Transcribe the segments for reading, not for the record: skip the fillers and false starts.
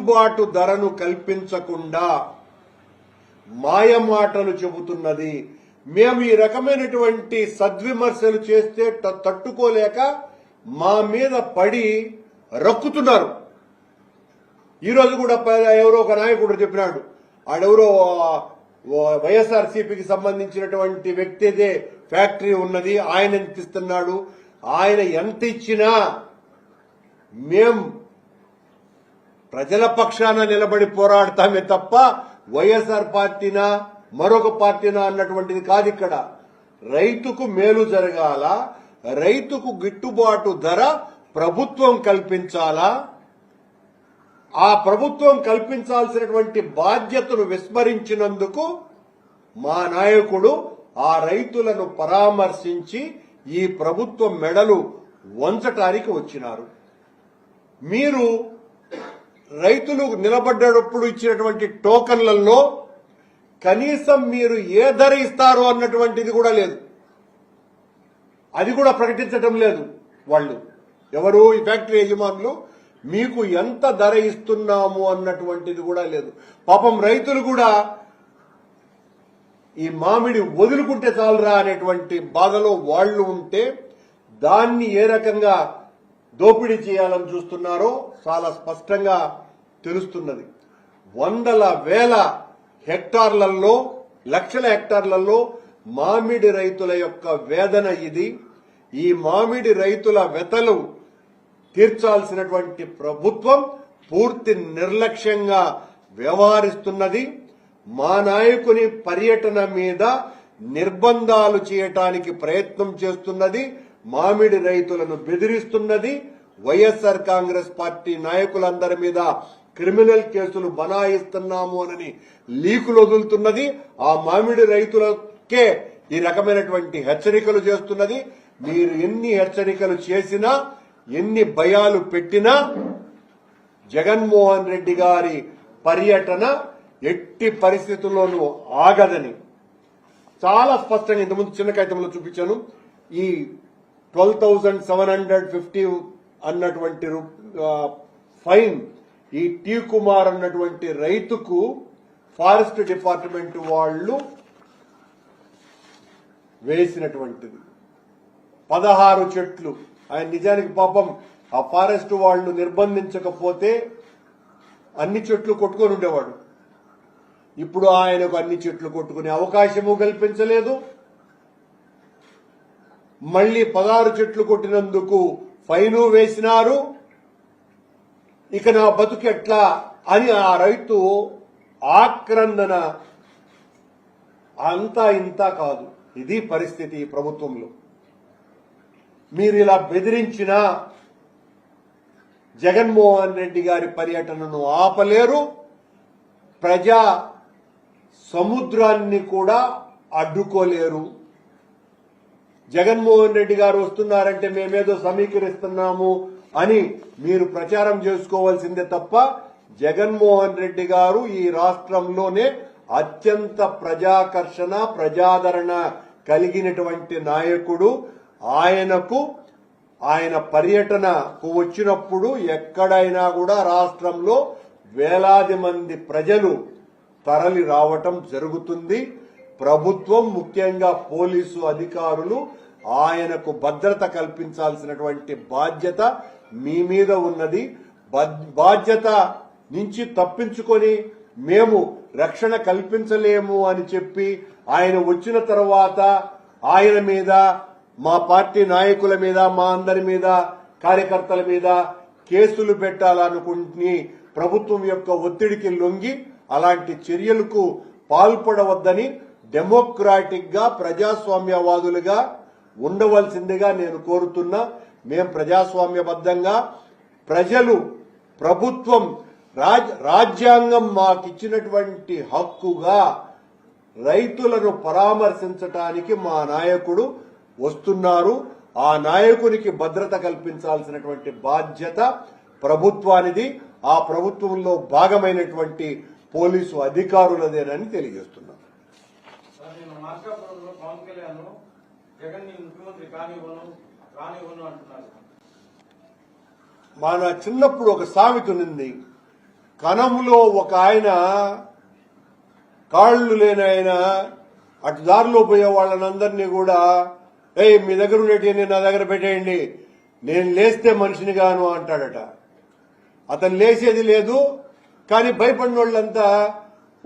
గిట్టుబాటు ధరను కల్పించకుండా మాయమాటలు చెబుతున్నది. మేము ఈ రకమైనటువంటి సద్విమర్శలు చేస్తే తట్టుకోలేక మా మీద పడి రక్కుతున్నారు. ఈరోజు కూడా ఎవరో ఒక నాయకుడు చెప్పినాడు, ఆడెవరో వైఎస్ఆర్సీపీకి సంబంధించినటువంటి వ్యక్తిదే ఫ్యాక్టరీ ఉన్నది, ఆయన ఎంత ఇస్తున్నాడు, ఆయన ఎంత ఇచ్చినా మేం ప్రజల పక్షాన నిలబడి పోరాడతామే తప్ప వైఎస్ఆర్ పార్టీనా మరొక పార్టీనా అన్నటువంటిది కాదు. ఇక్కడ రైతుకు మేలు జరగాల, రైతుకు గిట్టుబాటు ధర ప్రభుత్వం కల్పించాలా, ఆ ప్రభుత్వం కల్పించాల్సినటువంటి బాధ్యతను విస్మరించినందుకు మా నాయకుడు ఆ రైతులను పరామర్శించి ఈ ప్రభుత్వం మెడలు వంచటానికి వచ్చినారు. మీరు రైతులు నిలబడ్డప్పుడు ఇచ్చినటువంటి టోకన్లలో కనీసం మీరు ఏ ధర ఇస్తారు అన్నటువంటిది కూడా లేదు, అది కూడా ప్రకటించటం లేదు. వాళ్ళు ఎవరు ఈ ఫ్యాక్టరీ యజమానులు మీకు ఎంత ధర ఇస్తున్నాము అన్నటువంటిది కూడా లేదు. పాపం రైతులు కూడా ఈ మామిడి వదులుకుంటే చాలరా అనేటువంటి బాధలో వాళ్ళు ఉంటే దాన్ని ఏ రకంగా దోపిడీ చేయాలని చూస్తున్నారో చాలా స్పష్టంగా తెలుస్తున్నది. వందల వేల హెక్టార్లలో, లక్షల హెక్టార్లలో మామిడి రైతుల యొక్క వేదన ఇది. ఈ మామిడి రైతుల వెతలు తీర్చాల్సినటువంటి ప్రభుత్వం పూర్తి నిర్లక్ష్యంగా వ్యవహరిస్తున్నది. మా నాయకుని పర్యటన మీద నిర్బంధాలు చేయటానికి ప్రయత్నం చేస్తున్నది, మామిడి రైతులను బెదిరిస్తున్నది. వైఎస్ఆర్ కాంగ్రెస్ పార్టీ నాయకులందరి మీద క్రిమినల్ కేసులు బనాయిస్తున్నాము అని లీకులు వదులుతున్నది. ఆ మామిడి రైతులకే ఈ రకమైనటువంటి హెచ్చరికలు చేస్తున్నది. మీరు ఎన్ని హెచ్చరికలు చేసినా, ఎన్ని భయాలు పెట్టినా జగన్మోహన్ రెడ్డి గారి పర్యటన ఎట్టి పరిస్థితుల్లోనూ ఆగదని చాలా స్పష్టంగా ఇంతకుముందు చిన్న కాగితంలో చూపించాను. ఈ 12,750 అన్నటువంటి ఫైన్ ఈ టీ కుమార్ అన్నటువంటి రైతుకు ఫారెస్ట్ డిపార్ట్మెంట్ వాళ్ళు వేసినటువంటిది 16 చెట్లు. ఆయన నిజానికి పాపం ఆ ఫారెస్ట్ వాళ్ళు నిర్బంధించకపోతే అన్ని చెట్లు కొట్టుకొని ఉండేవాడు. ఇప్పుడు ఆయనకు అన్ని చెట్లు కొట్టుకునే అవకాశము కల్పించలేదు. మళ్లీ 16 చెట్లు కొట్టినందుకు ఫైను వేసినారు. ఇక నా బతుకు ఎట్లా అని ఆ రైతు ఆక్రందన. అంతా ఇంత కాదు, ఇది పరిస్థితి ఈ ప్రభుత్వంలో. మీరు ఇలా బెదిరించినా జగన్మోహన్ రెడ్డి గారి పర్యటనను ఆపలేరు, ప్రజా సముద్రాన్ని కూడా అడ్డుకోలేరు. జగన్మోహన్ రెడ్డి గారు వస్తున్నారంటే మేమేదో సమీకరిస్తున్నాము అని మీరు ప్రచారం చేసుకోవాల్సిందే తప్ప జగన్మోహన్ రెడ్డి గారు ఈ రాష్ట్రంలోనే అత్యంత ప్రజాకర్షణ, ప్రజాదరణ కలిగినటువంటి నాయకుడు. ఆయన పర్యటనకు వచ్చినప్పుడు ఎక్కడైనా కూడా రాష్ట్రంలో వేలాది మంది ప్రజలు తరలి రావటం జరుగుతుంది. ప్రభుత్వం, ముఖ్యంగా పోలీసు అధికారులు ఆయనకు భద్రత కల్పించాల్సినటువంటి బాధ్యత మీ మీద ఉన్నది. బాధ్యత నుంచి తప్పించుకొని మేము రక్షణ కల్పించలేము అని చెప్పి ఆయన వచ్చిన తర్వాత ఆయన మీద, మా పార్టీ నాయకుల మీద, మా అందరి మీద, కార్యకర్తల మీద కేసులు పెట్టాలనుకుంటుని ప్రభుత్వం యొక్క ఒత్తిడికి లొంగి అలాంటి చర్యలకు పాల్పడవద్దని డెమోక్రాటిక్ గా, ప్రజాస్వామ్యవాదులుగా ఉండవలసిందిగా నేను కోరుతున్నా. మేం ప్రజాస్వామ్యబద్ధంగా, ప్రజలు, ప్రభుత్వం, రాజ్యాంగం మాకిచ్చినటువంటి హక్కుగా రైతులను పరామర్శించటానికి మా నాయకుడు వస్తున్నారు. ఆ నాయకునికి భద్రత కల్పించాల్సినటువంటి బాధ్యత ప్రభుత్వానిది. ఆ ప్రభుత్వంలో భాగమైనటువంటి పోలీసు అధికారులదేనని తెలియజేస్తున్నారు. మన చిన్నప్పుడు ఒక సామెత ఉంది, కనంలో ఒక ఆయన కాళ్ళు లేని ఆయన అటు దారిలో పోయే వాళ్ళనందరినీ కూడా మీ దగ్గర ఉండేటి నా దగ్గర పెట్టేయండి, నేను లేస్తే మనిషిని గాను అంటాడట. అతను లేచేది లేదు, కానీ భయపడిన వాళ్ళంతా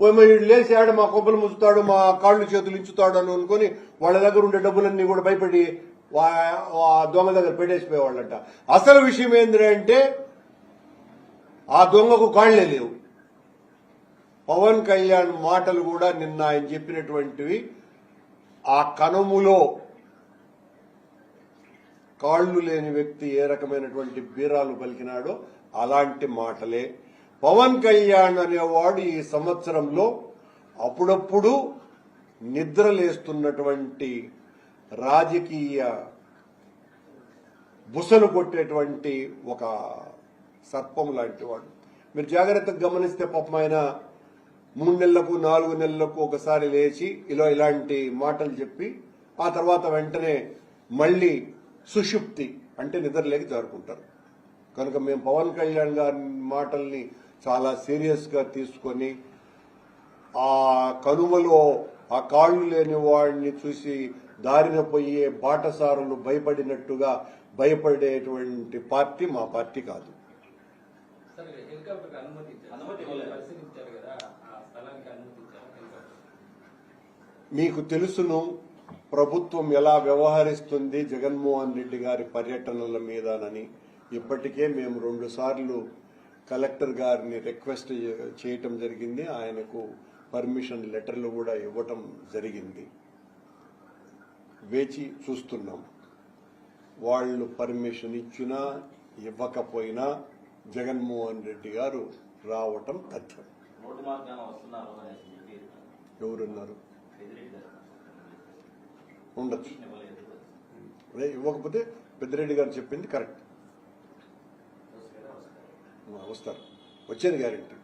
వీడు లేచాడు, మా కొబ్బలు ముచ్చుతాడు, మా కాళ్ళు చేతులు ఇచ్చుతాడు అని అనుకుని వాళ్ళ దగ్గర ఉండే డబ్బులన్నీ కూడా భయపడి దొంగ దగ్గర పెట్టేసిపోయేవాళ్ళంట. అసలు విషయం ఏంటంటే ఆ దొంగకు కాళ్లే లేవు. పవన్ కళ్యాణ్ మాటలు కూడా నిన్న ఆయన చెప్పినటువంటివి ఆ కనుములో కాళ్లు లేని వ్యక్తి ఏ రకమైనటువంటి బీరాలు పలికినాడో అలాంటి మాటలే. పవన్ కళ్యాణ్ అనేవాడు ఈ సంవత్సరంలో అప్పుడప్పుడు నిద్రలేస్తున్నటువంటి రాజకీయ బుసలు కొట్టేటువంటి ఒక సర్పం లాంటి వాడు. మీరు జాగ్రత్తగా గమనిస్తే పాపం ఆయన 3 నెలలకు 4 నెలలకు ఒకసారి లేచి ఇలాంటి మాటలు చెప్పి ఆ తర్వాత వెంటనే మళ్లీ సుషుప్తి అంటే నిద్రలేకి జారుకుంటారు. కనుక మేము పవన్ కళ్యాణ్ గారి మాటల్ని చాలా సీరియస్ గా తీసుకొని ఆ కనుమలో ఆ కాళ్లు లేని వాడిని చూసి దారిన పోయే బాటసారులు భయపడినట్టుగా భయపడేటువంటి పార్టీ మా పార్టీ కాదు. మీకు తెలుసును ప్రభుత్వం ఎలా వ్యవహరిస్తుంది జగన్మోహన్ రెడ్డి గారి పర్యటనల మీదనని. ఇప్పటికే మేము 2 సార్లు కలెక్టర్ గారిని రిక్వెస్ట్ చేయటం జరిగింది, ఆయనకు పర్మిషన్ లెటర్లు కూడా ఇవ్వటం జరిగింది. వేచి చూస్తున్నాం. వాళ్ళు పర్మిషన్ ఇచ్చినా ఇవ్వకపోయినా జగన్మోహన్ రెడ్డి గారు రావటం తథ్యం. ఎవరున్నారు? ఉండొచ్చు. అదే ఇవ్వకపోతే పెద్దిరెడ్డి గారు చెప్పింది కరెక్ట్, వస్తారు, వచ్చేది గ్యారెంటీ.